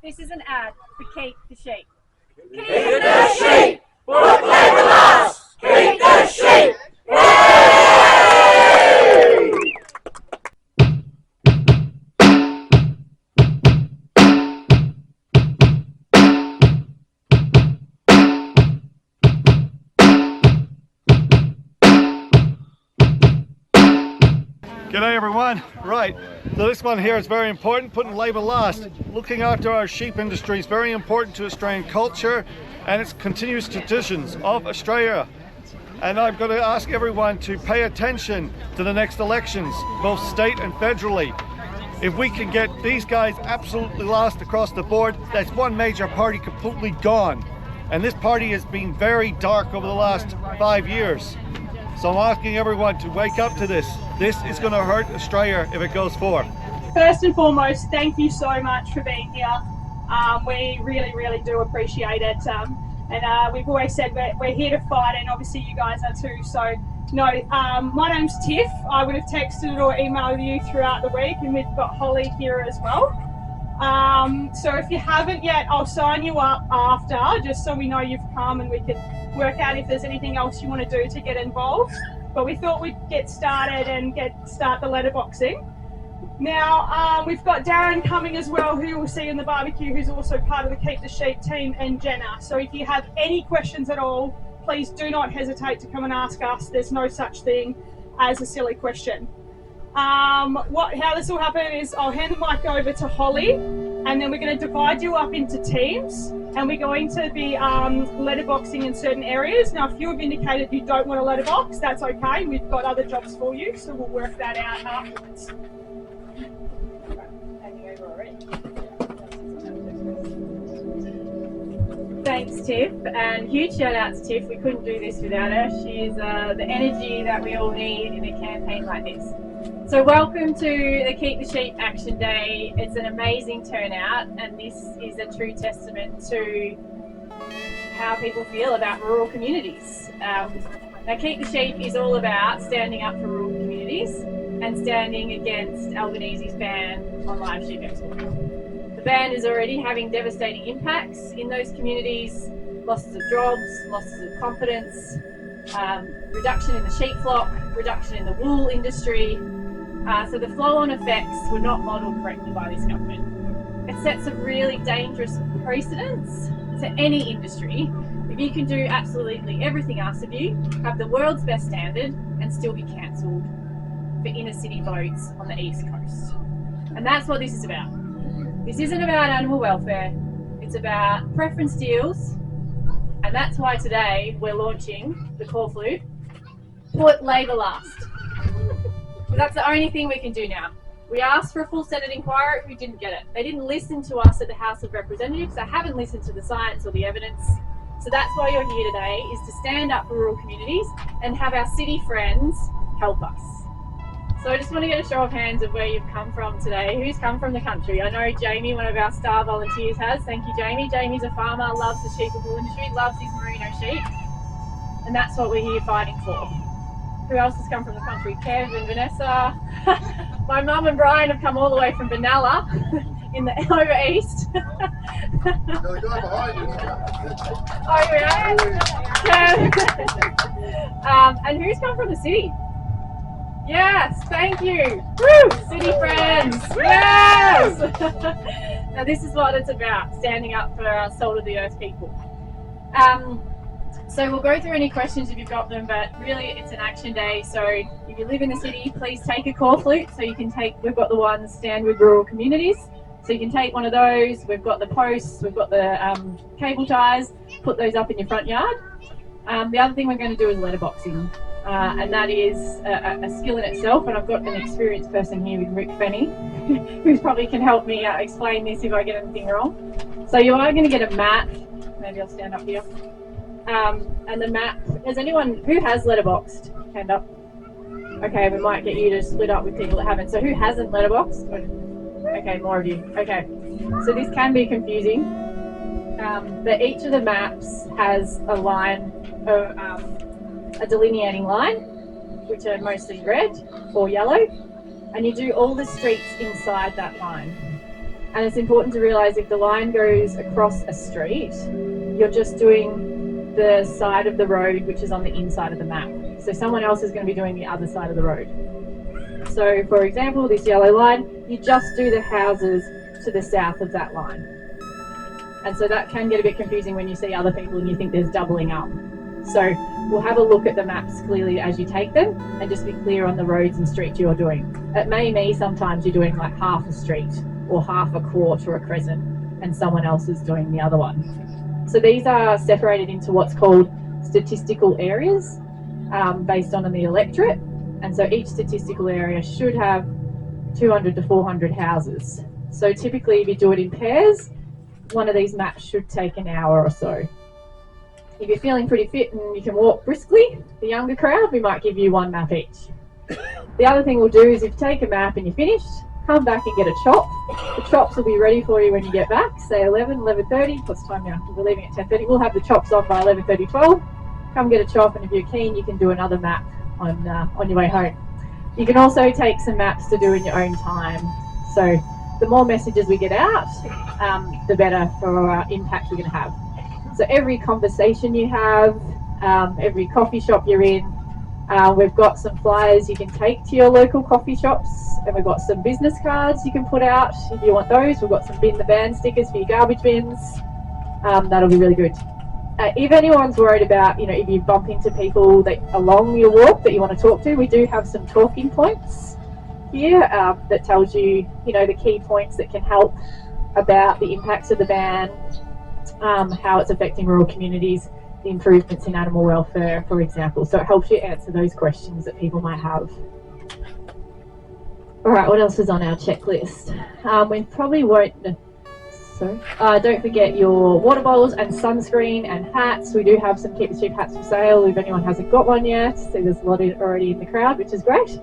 This is an ad for Keep the Sheep. Keep the sheep! What labour lasts? Keep the sheep! Hooray! G'day everyone. Right, so this one here is very important, putting labour last. Looking after our sheep industry is very important to Australian culture and its continuous traditions of Australia. And I'm going to ask everyone to pay attention to the next elections, both state and federally. If we can get these guys absolutely last across the board, that's one major party completely gone. And this party has been very dark over the last 5 years. So I'm asking everyone to wake up to this. This is going to hurt Australia if it goes forward. First and foremost, thank you so much for being here. We really do appreciate it. And we've always said we're here to fight, and obviously you guys are too. So, no, my name's Tiff. I would have texted or emailed you throughout the week, and we've got Holly here as well. So if you haven't yet, I'll sign you up after, just so we know you've come and we can work out if there's anything else you want to do to get involved. But we thought we'd get started and start the letterboxing. Now, we've got Darren coming as well, who you'll see in the barbecue, who's also part of the Keep the Sheep team, and Jenna. So if you have any questions at all, please do not hesitate to come and ask us. There's no such thing as a silly question. How this will happen is I'll hand the mic over to Holly, and then we're going to divide you up into teams, and we're going to be letterboxing in certain areas. Now, if you have indicated you don't want a letterbox, that's okay. We've got other jobs for you, so we'll work that out afterwards. Thanks, Tiff, and huge shout out to Tiff. We couldn't do this without her. She's the energy that we all need in a campaign like this. So welcome to the Keep the Sheep Action Day. It's an amazing turnout, and this is a true testament to how people feel about rural communities. Now, Keep the Sheep is all about standing up for rural communities and standing against Albanese's ban on live sheep export. The ban is already having devastating impacts in those communities: losses of jobs, losses of confidence, reduction in the sheep flock, reduction in the wool industry. So the flow-on effects were not modelled correctly by this government. It sets a really dangerous precedence to any industry if you can do absolutely everything asked of you, have the world's best standard, and still be cancelled for inner city votes on the East Coast. And that's what this is about. This isn't about animal welfare, it's about preference deals, and that's why today we're launching the call for Put Labour Last. That's the only thing we can do now. We asked for a full Senate inquiry, we didn't get it. They didn't listen to us at the House of Representatives, they haven't listened to the science or the evidence. So that's why you're here today, is to stand up for rural communities and have our city friends help us. So I just want to get a show of hands of where you've come from today. Who's come from the country? I know Jamie, one of our star volunteers, has. Thank you, Jamie. Jamie's a farmer, loves the sheep and wool industry, loves his merino sheep. And that's what we're here fighting for. Who else has come from the country? Kev and Vanessa. My mum and Brian have come all the way from Benalla in the over east. Oh yeah. And who's come from the city? Yes, thank you. Woo! City friends. Yes. Now this is what it's about: standing up for our salt of the earth people. So we'll go through any questions if you've got them, but really it's an action day. So if you live in the city, please take a call flute. So you can take, we've got the ones Stand With Rural Communities. So you can take one of those. We've got the posts, we've got the cable ties, put those up in your front yard. The other thing we're going to do is letterboxing. And that is a skill in itself. And I've got an experienced person here with Rick Fenny, who probably can help me explain this if I get anything wrong. So you are going to get a map. Maybe I'll stand up here. And the map, has anyone who has letterboxed? Hand up. Okay, we might get you to split up with people that haven't. So who hasn't letterboxed? Okay, more of you. Okay, so this can be confusing. But each of the maps has a line, a delineating line, which are mostly red or yellow, and you do all the streets inside that line. And it's important to realise if the line goes across a street, you're just doing the side of the road which is on the inside of the map. So someone else is going to be doing the other side of the road. So for example, this yellow line, you just do the houses to the south of that line. And so that can get a bit confusing when you see other people and you think there's doubling up. So we'll have a look at the maps clearly as you take them and just be clear on the roads and streets you're doing. It may mean sometimes you're doing like half a street or half a court or a crescent and someone else is doing the other one. So these are separated into what's called statistical areas based on the electorate. And so each statistical area should have 200 to 400 houses. So typically if you do it in pairs, one of these maps should take an hour or so. If you're feeling pretty fit and you can walk briskly, the younger crowd, we might give you one map each. The other thing we'll do is if you take a map and you're finished, come back and get a chop. The chops will be ready for you when you get back, say 11, 11:30. What's the time now? We're leaving at 10:30. We'll have the chops on by 11:30, 12. Come get a chop, and if you're keen, you can do another map on your way home. You can also take some maps to do in your own time. So the more messages we get out, the better for impact we're going to have. So every conversation you have, every coffee shop you're in, we've got some flyers you can take to your local coffee shops, and we've got some business cards you can put out if you want those. We've got some bin the van stickers for your garbage bins. That'll be really good. If anyone's worried about, if you bump into people that along your walk that you want to talk to, we do have some talking points here that tells you, the key points that can help about the impacts of the ban, how it's affecting rural communities, the improvements in animal welfare, for example. So it helps you answer those questions that people might have. All right, what else is on our checklist? We probably won't... don't forget your water bottles and sunscreen and hats. We do have some Keep the Sheep hats for sale if anyone hasn't got one yet. So there's a lot already in the crowd, which is great.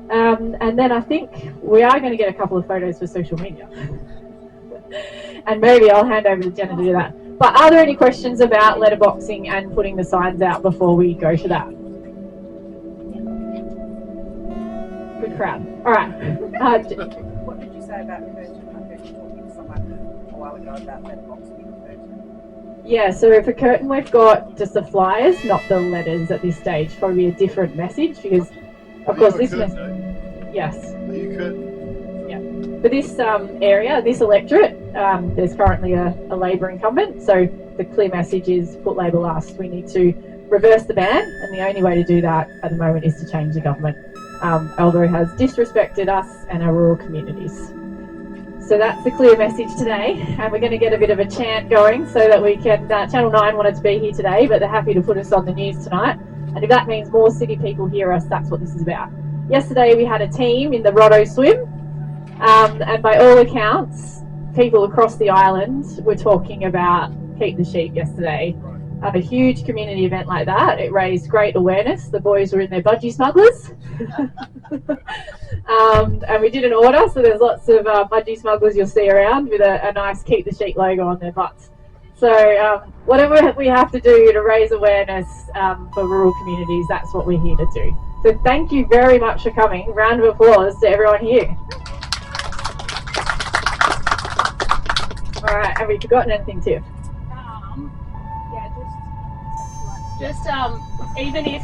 And then I think we are going to get a couple of photos for social media. And maybe I'll hand over to Jenna to do that. But are there any questions about letterboxing and putting the signs out before we go to that? Good crowd. All right. What did you say about curtain? I heard you talking to someone a while ago about letterboxing and curtain. Yeah, so for curtain we've got just the flyers, not the letters at this stage. Probably a different message because, of course, this message. Yes. Are you curtain? For this area, this electorate, there's currently a Labor incumbent, so the clear message is put Labor last. We need to reverse the ban, and the only way to do that at the moment is to change the government. Aldo has disrespected us and our rural communities. So that's the clear message today, and we're going to get a bit of a chant going so that we can... Channel 9 wanted to be here today, but they're happy to put us on the news tonight, and if that means more city people hear us, that's what this is about. Yesterday we had a team in the Rotto swim, and by all accounts, people across the island were talking about Keep the Sheep yesterday. At a huge community event like that, it raised great awareness. The boys were in their budgie smugglers. And we did an order, so there's lots of budgie smugglers you'll see around with a nice Keep the Sheep logo on their butts. So whatever we have to do to raise awareness for rural communities, that's what we're here to do. So thank you very much for coming. Round of applause to everyone here. All right, have we forgotten anything, Tiff? Even if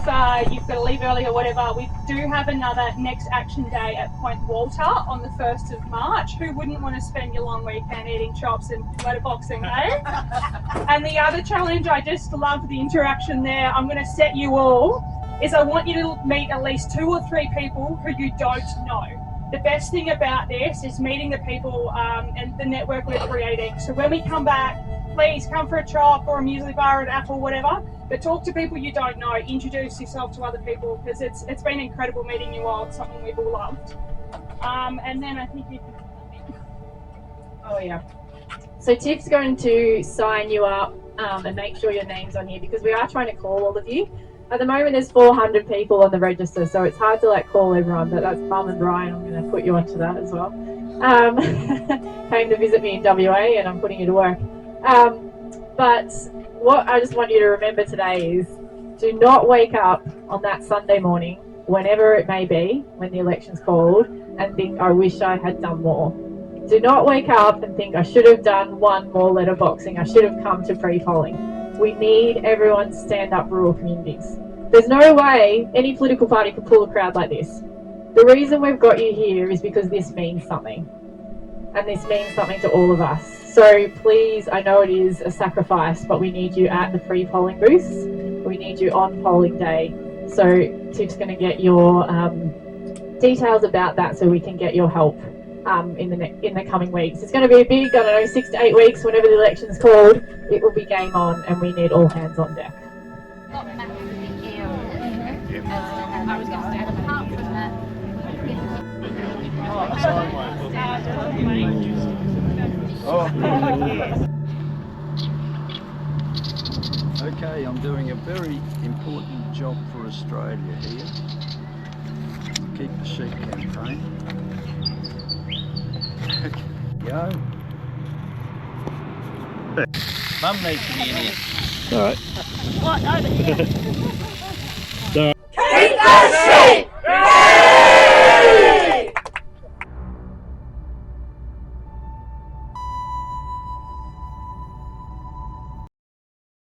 you've got to leave early or whatever, we do have another next action day at Point Walter on the 1st of March. Who wouldn't want to spend your long weekend eating chops and letterboxing, eh? And the other challenge, I just love the interaction there. I'm going to set you all, is I want you to meet at least 2 or 3 people who you don't know. The best thing about this is meeting the people and the network we're creating. So when we come back, please come for a chop or a muesli bar or an apple, whatever. But talk to people you don't know. Introduce yourself to other people because it's been incredible meeting you all. It's something we've all loved. And then I think you can... Oh yeah. So Tiff's going to sign you up and make sure your name's on here because we are trying to call all of you. At the moment there's 400 people on the register, so it's hard to call everyone, but that's Mum and Brian. I'm going to put you onto that as well. Came to visit me in WA and I'm putting you to work. But what I just want you to remember today is do not wake up on that Sunday morning, whenever it may be, when the election's called, and think, I wish I had done more. Do not wake up and think I should have done one more letterboxing, I should have come to pre-polling. We need everyone to stand up for rural communities. There's no way any political party could pull a crowd like this. The reason we've got you here is because this means something. And this means something to all of us. So please, I know it is a sacrifice, but we need you at the pre-polling booths. We need you on polling day. So Tiff's going to get your details about that so we can get your help in the coming weeks. It's going to be a big, 6 to 8 weeks whenever the election's called. It will be game on and we need all hands on deck. I was going to say, apart from that, Okay, I'm doing a very important job for Australia here. Keep the Sheep campaign. Go. Mum needs to be in here. All right. what over here? Keep the